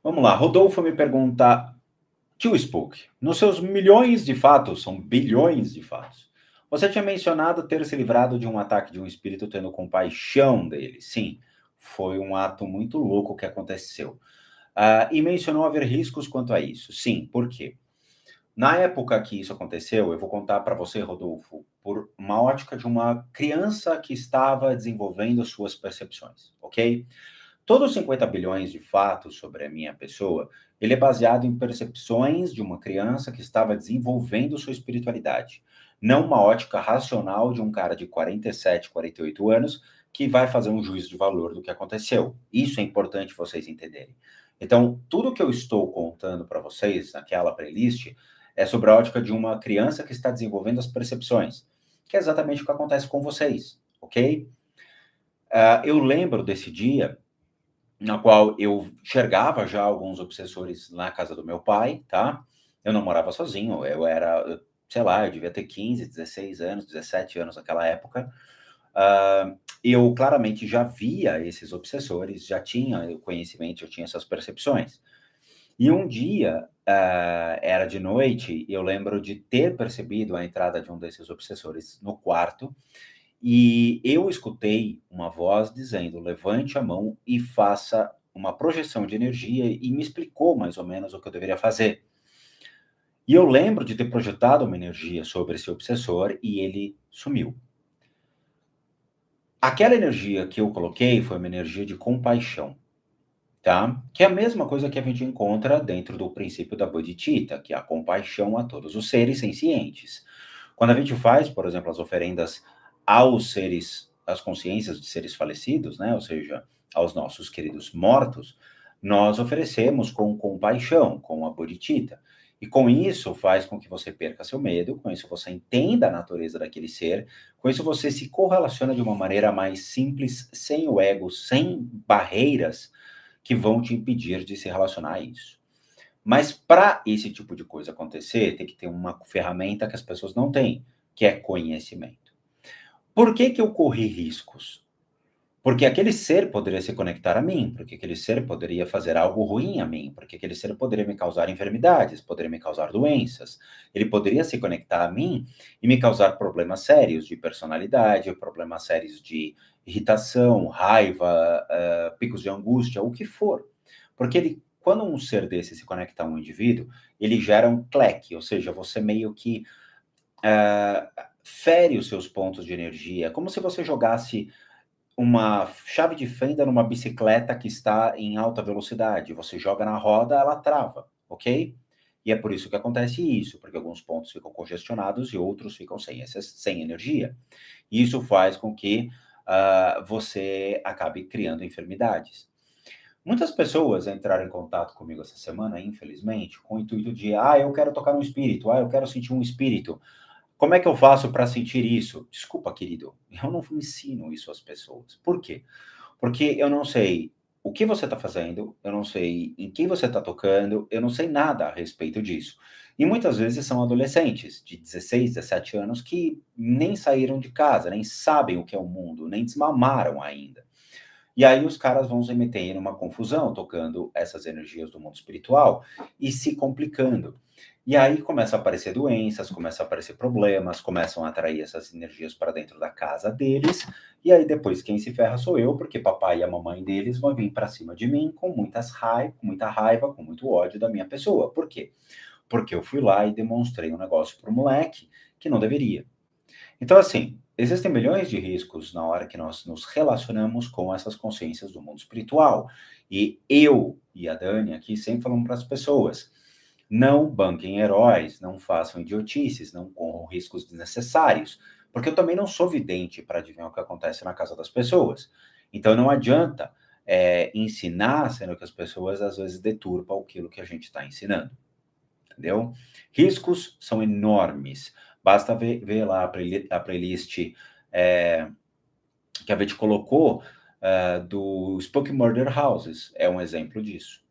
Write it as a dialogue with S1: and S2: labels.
S1: Vamos lá, Rodolfo me pergunta: "Tio Spook, nos seus milhões de fatos, são bilhões de fatos, você tinha mencionado ter se livrado de um ataque de um espírito tendo compaixão dele. Sim, foi um ato muito louco que aconteceu. E mencionou haver riscos quanto a isso. Sim, por quê? Na época que isso aconteceu, eu vou contar para você, Rodolfo, por uma ótica de uma criança que estava desenvolvendo suas percepções, ok? Todos os 50 bilhões de fatos sobre a minha pessoa, ele é baseado em percepções de uma criança que estava desenvolvendo sua espiritualidade, não uma ótica racional de um cara de 47, 48 anos que vai fazer um juízo de valor do que aconteceu. Isso é importante vocês entenderem. Então, tudo que eu estou contando para vocês naquela playlist é sobre a ótica de uma criança que está desenvolvendo as percepções, que é exatamente o que acontece com vocês, ok? Eu lembro desse dia na qual eu enxergava já alguns obsessores na casa do meu pai, tá? Eu não morava sozinho, sei lá, eu devia ter 15, 16 anos, 17 anos naquela época. Eu claramente já via esses obsessores, já tinha o conhecimento, já tinha essas percepções. E um dia, era de noite, eu lembro de ter percebido a entrada de um desses obsessores no quarto, e eu escutei uma voz dizendo: "Levante a mão e faça uma projeção de energia", e me explicou mais ou menos o que eu deveria fazer. E eu lembro de ter projetado uma energia sobre esse obsessor e ele sumiu. Aquela energia que eu coloquei foi uma energia de compaixão, tá? Que é a mesma coisa que a gente encontra dentro do princípio da bodhicitta, que é a compaixão a todos os seres sencientes. Quando a gente faz, por exemplo, as oferendas aos seres, às consciências de seres falecidos, né, ou seja, aos nossos queridos mortos, nós oferecemos com compaixão, com a bodhicitta. E com isso faz com que você perca seu medo, com isso você entenda a natureza daquele ser, com isso você se correlaciona de uma maneira mais simples, sem o ego, sem barreiras que vão te impedir de se relacionar a isso. Mas para esse tipo de coisa acontecer, tem que ter uma ferramenta que as pessoas não têm, que é conhecimento. Por que que eu corri riscos? Porque aquele ser poderia se conectar a mim, porque aquele ser poderia fazer algo ruim a mim, porque aquele ser poderia me causar enfermidades, poderia me causar doenças. Ele poderia se conectar a mim e me causar problemas sérios de personalidade, problemas sérios de irritação, raiva, picos de angústia, o que for. Porque ele, quando um ser desse se conecta a um indivíduo, ele gera um cleque, ou seja, você meio que fere os seus pontos de energia, é como se você jogasse uma chave de fenda numa bicicleta que está em alta velocidade. Você joga na roda, ela trava, ok? E é por isso que acontece isso, porque alguns pontos ficam congestionados e outros ficam sem energia. E isso faz com que você acabe criando enfermidades. Muitas pessoas entraram em contato comigo essa semana, infelizmente, com o intuito de: eu quero tocar um espírito, eu quero sentir um espírito. Como é que eu faço para sentir isso? Desculpa, querido, eu não ensino isso às pessoas. Por quê? Porque eu não sei o que você está fazendo, eu não sei em quem você está tocando, eu não sei nada a respeito disso. E muitas vezes são adolescentes de 16, 17 anos que nem saíram de casa, nem sabem o que é o mundo, nem desmamaram ainda. E aí os caras vão se meter numa confusão, tocando essas energias do mundo espiritual e se complicando. E aí começa a aparecer doenças, começa a aparecer problemas, começam a atrair essas energias para dentro da casa deles, e aí depois quem se ferra sou eu, porque papai e a mamãe deles vão vir para cima de mim com muita raiva, com muito ódio da minha pessoa. Por quê? Porque eu fui lá e demonstrei um negócio pro moleque que não deveria. Então, assim, existem milhões de riscos na hora que nós nos relacionamos com essas consciências do mundo espiritual. E eu e a Dani aqui sempre falamos para as pessoas: não banquem heróis, não façam idiotices, não corram riscos desnecessários, porque eu também não sou vidente para adivinhar o que acontece na casa das pessoas. Então não adianta ensinar, sendo que as pessoas às vezes deturpam aquilo que a gente está ensinando, entendeu? Riscos são enormes. Basta ver lá a playlist é, que a gente colocou do Spook Murder Houses. É um exemplo disso.